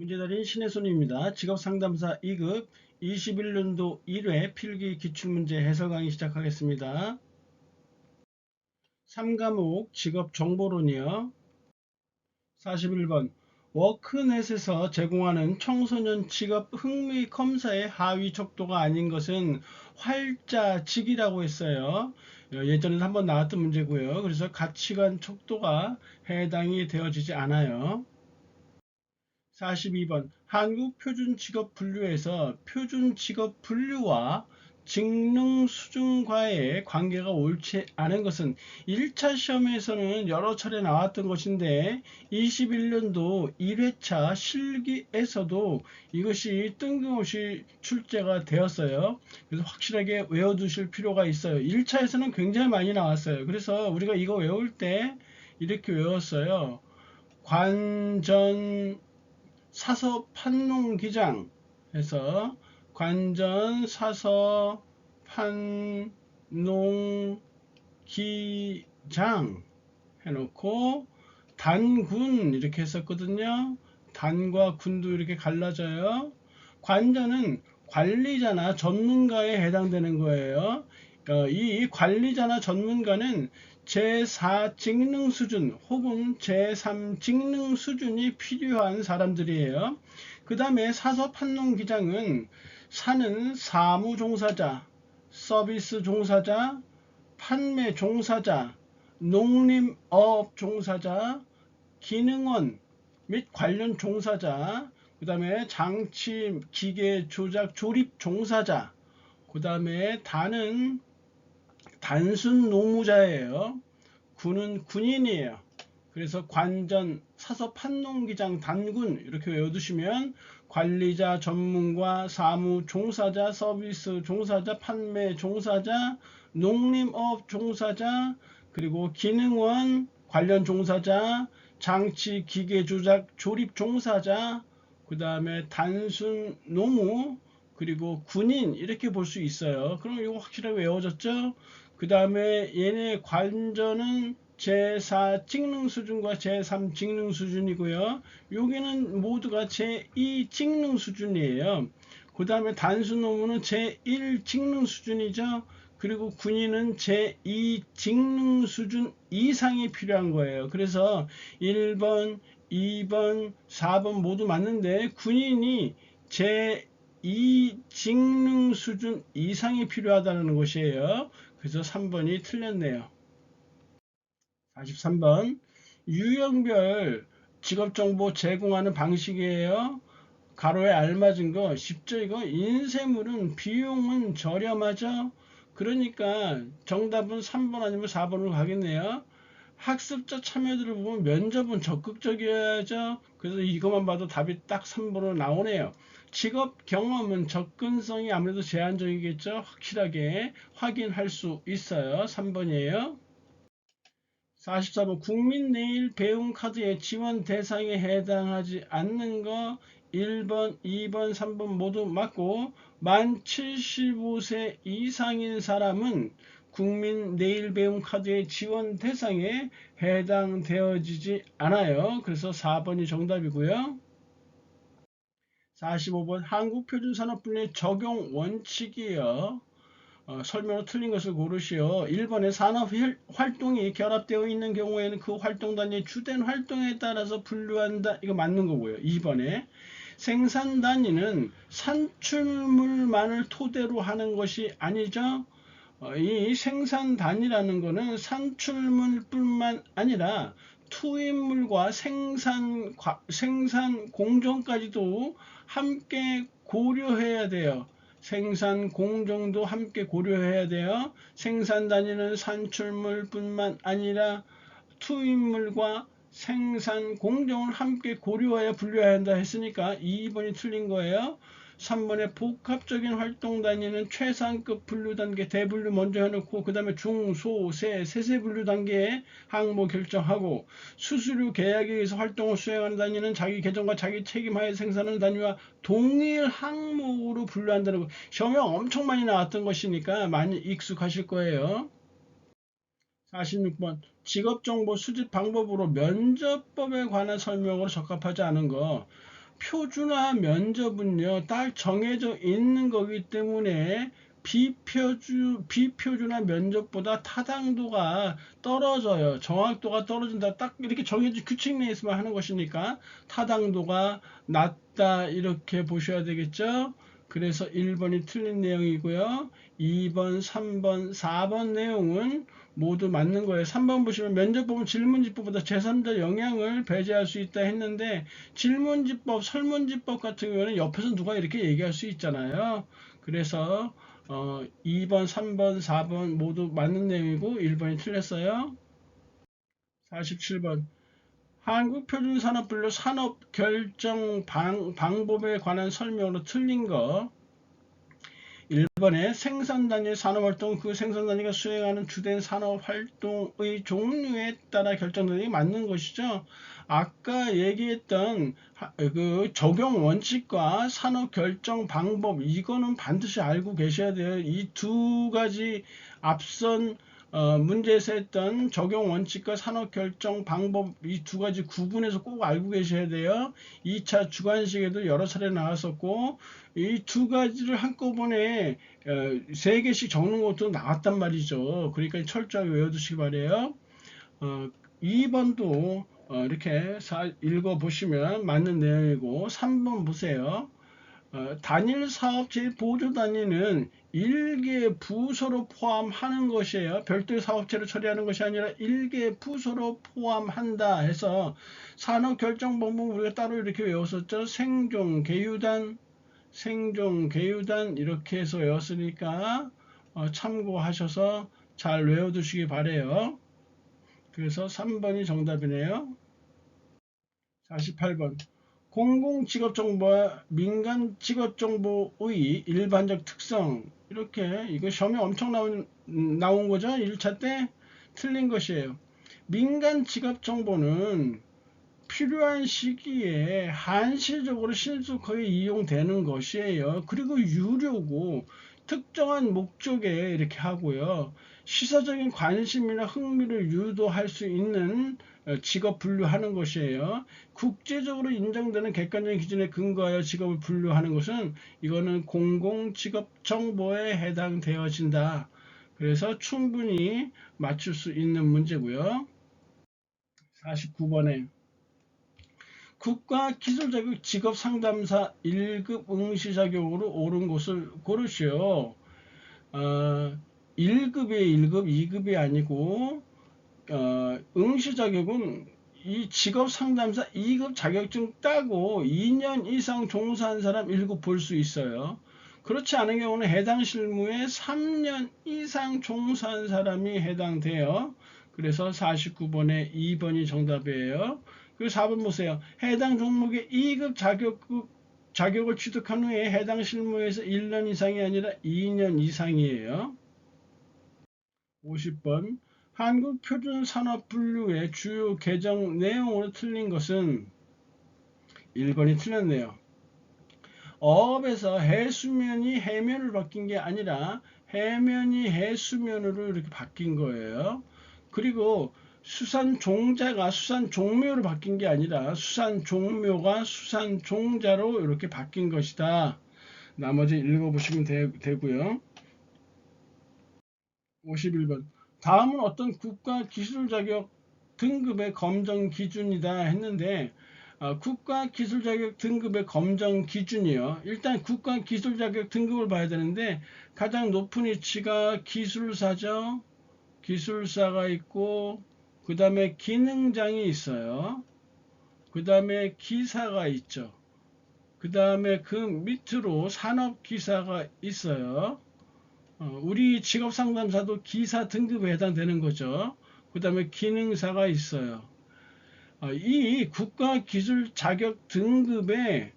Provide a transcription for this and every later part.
문제달인 신혜손입니다. 직업상담사 2급 21년도 1회 필기 기출문제 해설 강의 시작하겠습니다. 3과목 직업정보론이요. 41번 워크넷에서 제공하는 청소년 직업 흥미 검사의 하위 척도가 아닌 것은 활자직이라고 했어요. 예전에 한번 나왔던 문제고요. 그래서 가치관 척도가 해당이 되어지지 않아요. 42번 한국표준직업분류에서 표준직업분류와 직능수준과의 관계가 옳지 않은 것은 1차 시험에서는 여러 차례 나왔던 것인데 21년도 1회차 실기에서도 이것이 뜬금없이 출제가 되었어요. 그래서 확실하게 외워두실 필요가 있어요. 1차에서는 굉장히 많이 나왔어요. 그래서 우리가 이거 외울 때 이렇게 외웠어요. 관전 사서 판농기장 해서 관전 사서 판농기장 해놓고 단군 이렇게 했었거든요. 단과 군도 이렇게 갈라져요. 관전은 관리자나 전문가에 해당되는 거예요. 이 관리자나 전문가는 제4 직능 수준 혹은 제3 직능 수준이 필요한 사람들이에요. 그 다음에 사서 판농 기장은 사는 사무 종사자, 서비스 종사자, 판매 종사자, 농림업 종사자, 기능원 및 관련 종사자, 그 다음에 장치, 기계, 조작, 조립 종사자, 그 다음에 단은 단순 노무자예요. 군은 군인이에요. 그래서 관전, 사서 판농기장, 단군 이렇게 외워두시면 관리자, 전문가, 사무 종사자, 서비스 종사자, 판매 종사자, 농림업 종사자, 그리고 기능원, 관련 종사자, 장치, 기계 조작, 조립 종사자, 그 다음에 단순 노무, 그리고 군인 이렇게 볼 수 있어요. 그럼 이거 확실하게 외워졌죠? 그 다음에 얘네 관전은 제4 직능 수준과 제3 직능 수준이고요. 여기는 모두가 제2 직능 수준이에요. 그 다음에 단순 노무는 제1 직능 수준이죠. 그리고 군인은 제2 직능 수준 이상이 필요한 거예요. 그래서 1번, 2번, 4번 모두 맞는데 군인이 제2 직능 수준 이상이 필요하다는 것이에요. 그래서 3번이 틀렸네요. 43번 유형별 직업정보 제공하는 방식이에요. 가로에 알맞은 거 쉽죠. 이거 인쇄물은 비용은 저렴하죠. 그러니까 정답은 3번 아니면 4번으로 가겠네요. 학습자 참여도를 보면 면접은 적극적이어야죠. 그래서 이것만 봐도 답이 딱 3번으로 나오네요. 직업 경험은 접근성이 아무래도 제한적이겠죠. 확실하게 확인할 수 있어요. 3번이에요. 44번 국민 내일 배움 카드의 지원 대상에 해당하지 않는 거 1번, 2번, 3번 모두 맞고 만 75세 이상인 사람은 국민 내일 배움 카드의 지원 대상에 해당되어지지 않아요. 그래서 4번이 정답이고요. 45번 한국표준산업분야 적용 원칙이요. 설명으로 틀린 것을 고르시오. 1번에 산업활동이 결합되어 있는 경우에는 그 활동 단위의 주된 활동에 따라서 분류한다. 이거 맞는 거고요. 2번에 생산 단위는 산출물만을 토대로 하는 것이 아니죠. 이 생산 단위라는 것은 산출물뿐만 아니라 투입물과 생산 공정까지도 함께 고려해야 돼요. 생산 공정도 함께 고려해야 돼요. 생산 단위는 산출물뿐만 아니라 투입물과 생산 공정을 함께 고려해야 분류해야 한다 했으니까 2번이 틀린 거예요. 3번에 복합적인 활동 단위는 최상급 분류 단계 대분류 먼저 해놓고 그 다음에 중, 소, 세세 분류 단계에 항목 결정하고 수수료 계약에 의해서 활동을 수행하는 단위는 자기 계정과 자기 책임하에 생산하는 단위와 동일 항목으로 분류한다는 거. 시험에 엄청 많이 나왔던 것이니까 많이 익숙하실 거예요. 46번 직업정보 수집 방법으로 면접법에 관한 설명으로 적합하지 않은 거. 표준화 면접은요, 딱 정해져 있는 거기 때문에 비표준화 면접보다 타당도가 떨어져요. 정확도가 떨어진다. 딱 이렇게 정해진 규칙 내에서만 하는 것이니까 타당도가 낮다. 이렇게 보셔야 되겠죠. 그래서 1번이 틀린 내용이고요. 2번, 3번, 4번 내용은 모두 맞는 거예요. 3번 보시면 면접법은 질문지법보다 제3자 영향을 배제할 수 있다 했는데 질문지법, 설문지법 같은 경우는 옆에서 누가 이렇게 얘기할 수 있잖아요. 그래서 2번, 3번, 4번 모두 맞는 내용이고 1번이 틀렸어요. 47번 한국표준산업분류 산업결정 방법에 관한 설명으로 틀린 거. 1번에 생산단위 산업활동 그 생산단위가 수행하는 주된 산업활동의 종류에 따라 결정되는 게 맞는 것이죠. 아까 얘기했던 그 적용 원칙과 산업 결정 방법 이거는 반드시 알고 계셔야 돼요. 이 두 가지 앞선 문제에서 했던 적용 원칙과 산업 결정 방법 이 두 가지 구분해서 꼭 알고 계셔야 돼요. 2차 주관식에도 여러 차례 나왔었고 이 두 가지를 한꺼번에 3개씩 적는 것도 나왔단 말이죠. 그러니까 철저하게 외워두시기 바래요. 2번도 이렇게 읽어보시면 맞는 내용이고 3번 보세요. 단일 사업체의 보조 단위는 일개 부서로 포함하는 것이에요. 별도의 사업체로 처리하는 것이 아니라 일개 부서로 포함한다 해서 산업 결정 방법 우리가 따로 이렇게 외웠었죠. 생존, 계유단, 이렇게 해서 외웠으니까 참고하셔서 잘 외워두시기 바래요. 그래서 3번이 정답이네요. 48번 공공직업정보와 민간직업정보의 일반적 특성 이렇게 이거 시험에 엄청 나온 거죠. 1차 때 틀린 것이에요. 민간직업정보는 필요한 시기에 한시적으로 신속하게 이용되는 것이에요. 그리고 유료고 특정한 목적에 이렇게 하고요. 시사적인 관심이나 흥미를 유도할 수 있는 직업 분류하는 것이에요. 국제적으로 인정되는 객관적인 기준에 근거하여 직업을 분류하는 것은 이거는 공공직업정보에 해당되어진다. 그래서 충분히 맞출 수 있는 문제고요. 49번에 국가기술자격 직업상담사 1급 응시자격으로 오른 곳을 고르시오. 1급이에요. 1급, 2급이 아니고 응시자격은 이 직업상담사 2급 자격증 따고 2년 이상 종사한 사람 1급 볼 수 있어요. 그렇지 않은 경우는 해당 실무에 3년 이상 종사한 사람이 해당돼요. 그래서 49번에 2번이 정답이에요. 그리고 4번 보세요. 해당 종목의 2급 자격을 취득한 후에 해당 실무에서 1년 이상이 아니라 2년 이상이에요. 50번 한국표준산업분류의 주요 개정 내용으로 틀린 것은 1번이 틀렸네요. 어업에서 해수면이 해면을 바뀐 게 아니라 해면이 해수면으로 이렇게 바뀐 거예요. 그리고 수산종자가 수산종묘로 바뀐 게 아니라 수산종묘가 수산종자로 이렇게 바뀐 것이다. 나머지 읽어보시면 되고요. 51번 다음은 어떤 국가기술자격 등급의 검정 기준이다 했는데 국가기술자격 등급의 검정 기준이요. 일단 국가기술자격 등급을 봐야 되는데 가장 높은 위치가 기술사죠. 기술사가 있고 그 다음에 기능장이 있어요. 그 다음에 기사가 있죠. 그 다음에 그 밑으로 산업기사가 있어요. 우리 직업상담사도 기사 등급에 해당되는 거죠. 그 다음에 기능사가 있어요. 이 국가기술 자격 등급의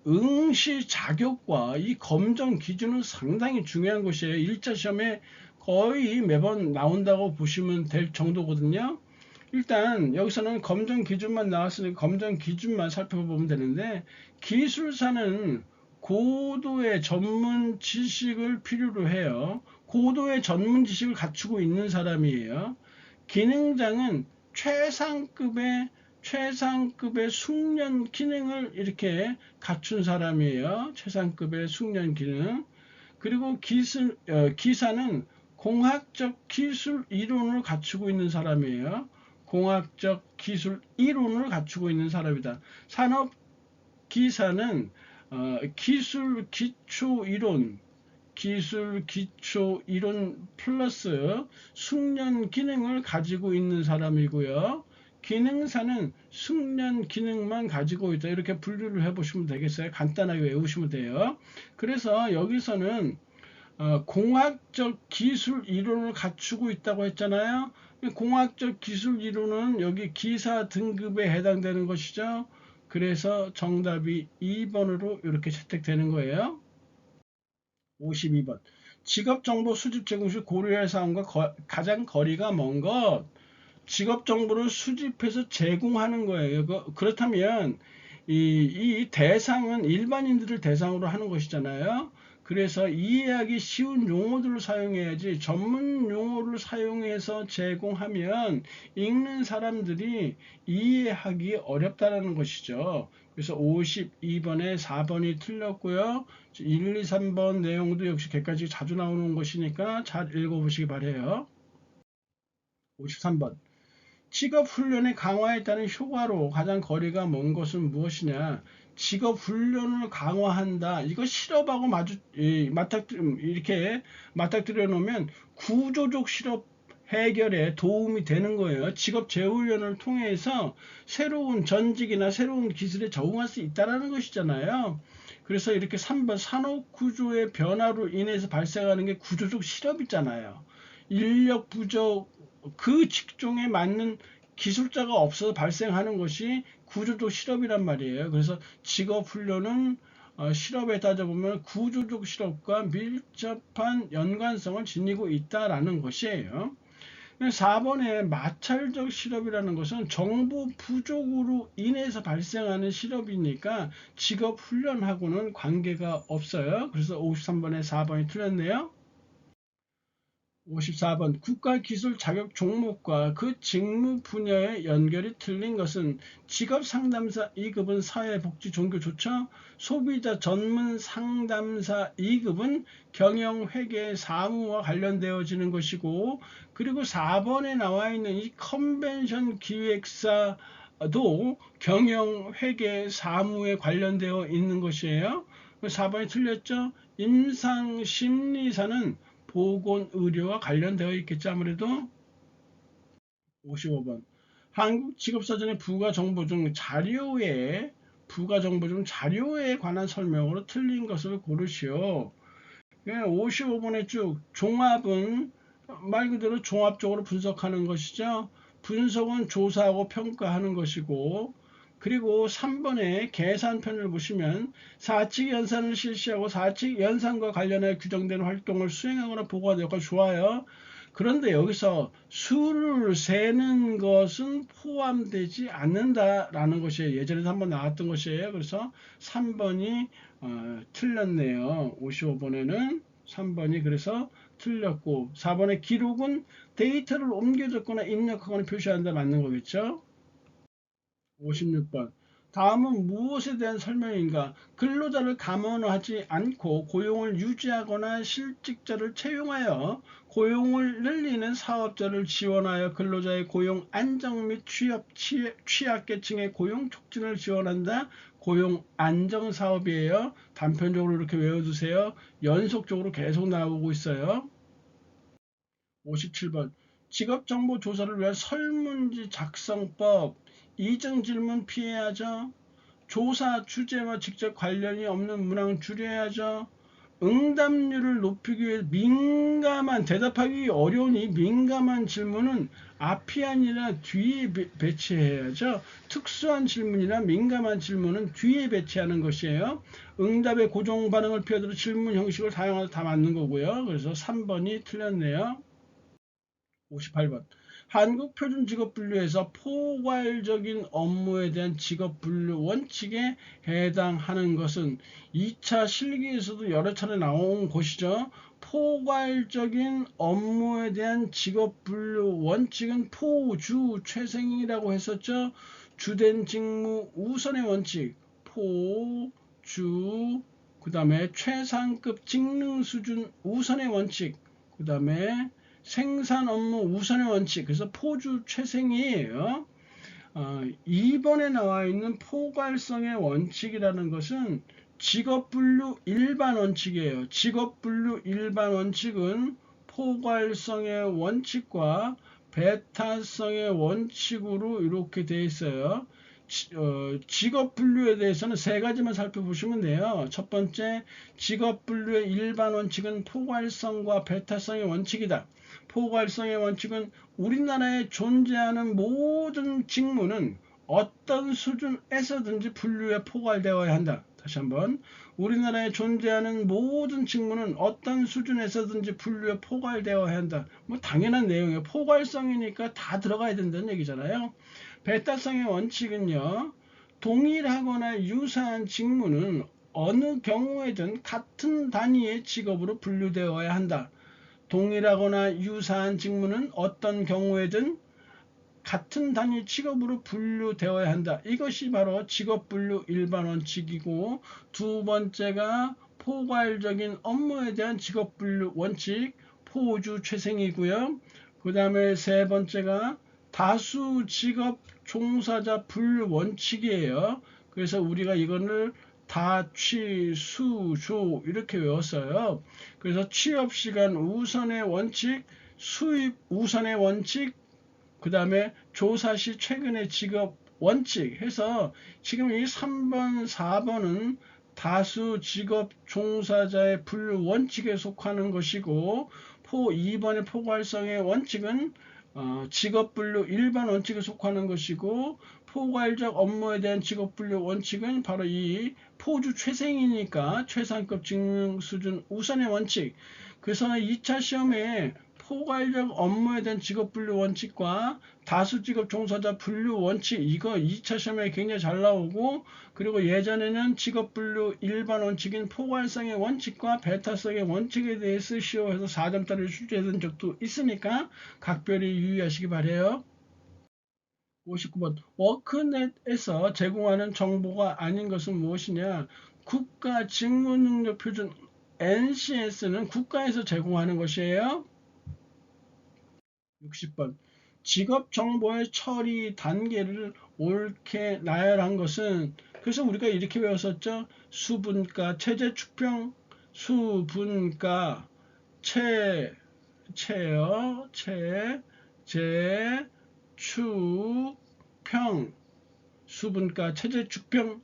응시 자격과 이 검정 기준은 상당히 중요한 것이에요. 1차 시험에 거의 매번 나온다고 보시면 될 정도거든요. 일단 여기서는 검정 기준만 나왔으니까 검정 기준만 살펴보면 되는데 기술사는 고도의 전문 지식을 필요로 해요. 고도의 전문 지식을 갖추고 있는 사람이에요. 기능장은 최상급의 최상급의 숙련 기능을 이렇게 갖춘 사람이에요. 최상급의 숙련 기능. 그리고 기사는 공학적 기술 이론을 갖추고 있는 사람이에요. 공학적 기술 이론을 갖추고 있는 사람이다. 산업 기사는 기술 기초 이론 플러스 숙련 기능을 가지고 있는 사람이고요. 기능사는 숙련 기능만 가지고 있다. 이렇게 분류를 해보시면 되겠어요. 간단하게 외우시면 돼요. 그래서 여기서는 공학적 기술 이론을 갖추고 있다고 했잖아요. 공학적 기술 이론은 여기 기사 등급에 해당되는 것이죠. 그래서 정답이 2번으로 이렇게 채택되는 거예요. 52번. 직업정보 수집 제공 시 고려할 사항과 가장 거리가 먼 것. 직업정보를 수집해서 제공하는 거예요. 그렇다면 이 대상은 일반인들을 대상으로 하는 것이잖아요. 그래서 이해하기 쉬운 용어들을 사용해야지 전문 용어를 사용해서 제공하면 읽는 사람들이 이해하기 어렵다는 것이죠. 그래서 52번에 4번이 틀렸고요. 1, 2, 3번 내용도 역시 객관식이 자주 나오는 것이니까 잘 읽어보시기 바래요. 53번. 직업훈련의 강화에 따른 효과로 가장 거리가 먼 것은 무엇이냐? 직업훈련을 강화한다. 이거 실업하고 이렇게 맞닥뜨려 놓으면 구조적 실업 해결에 도움이 되는 거예요. 직업 재훈련을 통해서 새로운 전직이나 새로운 기술에 적응할 수 있다는 것이잖아요. 그래서 이렇게 3번 산업 구조의 변화로 인해서 발생하는 게 구조적 실업이잖아요. 인력 부족, 그 직종에 맞는 기술자가 없어서 발생하는 것이 구조적 실업이란 말이에요. 그래서 직업훈련은 실업에 따져보면 구조적 실업과 밀접한 연관성을 지니고 있다라는 것이에요. 4번에 마찰적 실업이라는 것은 정보 부족으로 인해서 발생하는 실업이니까 직업훈련하고는 관계가 없어요. 그래서 53번에 4번이 틀렸네요. 54번 국가기술 자격 종목과 그 직무 분야의 연결이 틀린 것은 직업상담사 2급은 사회복지종교조처, 소비자 전문 상담사 2급은 경영회계 사무와 관련되어지는 것이고, 그리고 4번에 나와 있는 이 컨벤션 기획사도 경영회계 사무에 관련되어 있는 것이에요. 4번이 틀렸죠. 임상심리사는 보건의료와 관련되어 있겠죠. 아무래도. 55번 한국직업사전의 부가정보 중 자료에 관한 설명으로 틀린 것을 고르시오. 55번에 쭉 종합은 말 그대로 종합적으로 분석하는 것이죠. 분석은 조사하고 평가하는 것이고, 그리고 3번의 계산편을 보시면 사칙 연산을 실시하고 사칙 연산과 관련해 규정된 활동을 수행하거나 보고하는 역할 좋아요. 그런데 여기서 수를 세는 것은 포함되지 않는다라는 것이 예전에도 한번 나왔던 것이에요. 그래서 3번이 틀렸네요. 55번에는 3번이 그래서 틀렸고, 4번의 기록은 데이터를 옮겨 적거나 입력하거나 표시한다 맞는 거겠죠. 56번 다음은 무엇에 대한 설명인가? 근로자를 감원하지 않고 고용을 유지하거나 실직자를 채용하여 고용을 늘리는 사업자를 지원하여 근로자의 고용 안정 및 취약계층의 고용 촉진을 지원한다. 고용 안정 사업이에요. 단편적으로 이렇게 외워두세요. 연속적으로 계속 나오고 있어요. 57번 직업정보 조사를 위한 설문지 작성법. 이중 질문 피해야죠. 조사 주제와 직접 관련이 없는 문항 줄여야죠. 응답률을 높이기 위해 대답하기 어려운 이 민감한 질문은 앞이 아니라 뒤에 배치해야죠. 특수한 질문이나 민감한 질문은 뒤에 배치하는 것이에요. 응답의 고정 반응을 피하도록 질문 형식을 다양하게 다 맞는 거고요. 그래서 3번이 틀렸네요. 58번 한국표준직업분류에서 포괄적인 업무에 대한 직업분류 원칙에 해당하는 것은 2차 실기에서도 여러 차례 나온 것이죠. 포괄적인 업무에 대한 직업분류 원칙은 포주최생이라고 했었죠. 주된 직무 우선의 원칙, 포주, 그 다음에 최상급 직능 수준 우선의 원칙, 그 다음에 생산 업무 우선의 원칙. 그래서 포주 최생이에요. 2번에 나와 있는 포괄성의 원칙이라는 것은 직업분류 일반 원칙이에요. 직업분류 일반 원칙은 포괄성의 원칙과 배타성의 원칙으로 이렇게 되어 있어요. 직업 분류에 대해서는 세 가지만 살펴보시면 돼요. 첫 번째, 직업 분류의 일반 원칙은 포괄성과 배타성의 원칙이다. 포괄성의 원칙은 우리나라에 존재하는 모든 직무는 어떤 수준에서든지 분류에 포괄되어야 한다. 다시 한번, 우리나라에 존재하는 모든 직무는 어떤 수준에서든지 분류에 포괄되어야 한다. 뭐 당연한 내용이에요. 포괄성이니까 다 들어가야 된다는 얘기잖아요. 배타성의 원칙은요, 동일하거나 유사한 직무는 어느 경우에든 같은 단위의 직업으로 분류되어야 한다. 동일하거나 유사한 직무는 어떤 경우에든 같은 단위 직업으로 분류되어야 한다. 이것이 바로 직업분류 일반 원칙이고, 두 번째가 포괄적인 업무에 대한 직업분류 원칙, 포주 최생이고요. 그 다음에 세 번째가 다수 직업 종사자 분류 원칙이에요. 그래서 우리가 이거를 다취, 수, 조 이렇게 외웠어요. 그래서 취업시간 우선의 원칙, 수입 우선의 원칙, 그 다음에 조사시 최근의 직업 원칙 해서 지금 이 3번, 4번은 다수 직업 종사자의 분류 원칙에 속하는 것이고, 2번의 포괄성의 원칙은 직업분류 일반 원칙에 속하는 것이고, 포괄적 업무에 대한 직업분류 원칙은 바로 이 포주 최생이니까 최상급 직능 수준 우선의 원칙. 그래서 2차 시험에 포괄적 업무에 대한 직업분류 원칙과 다수직업 종사자 분류 원칙, 이거 2차 시험에 굉장히 잘 나오고, 그리고 예전에는 직업분류 일반 원칙인 포괄성의 원칙과 배타성의 원칙에 대해서 시험에서 4점짜리 출제된 적도 있으니까 각별히 유의하시기 바래요. 59번, 워크넷에서 제공하는 정보가 아닌 것은 무엇이냐? 국가 직무능력표준 NCS는 국가에서 제공하는 것이에요. 60번, 직업 정보의 처리 단계를 옳게 나열한 것은, 그래서 우리가 이렇게 외웠었죠. 수분가, 체제 축평, 수분가, 체요, 축평, 수분가, 체제 축평,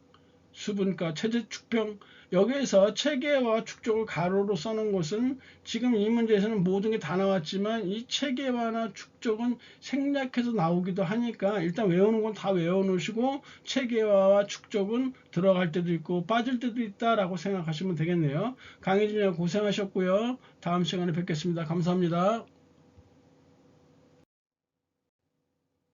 수분가, 체제 축평. 여기에서 체계와 축적을 가로로 써놓은 것은 지금 이 문제에서는 모든 게 다 나왔지만 이 체계화나 축적은 생략해서 나오기도 하니까 일단 외우는 건 다 외워놓으시고 체계화와 축적은 들어갈 때도 있고 빠질 때도 있다라고 생각하시면 되겠네요. 강의진이 고생하셨고요. 다음 시간에 뵙겠습니다. 감사합니다.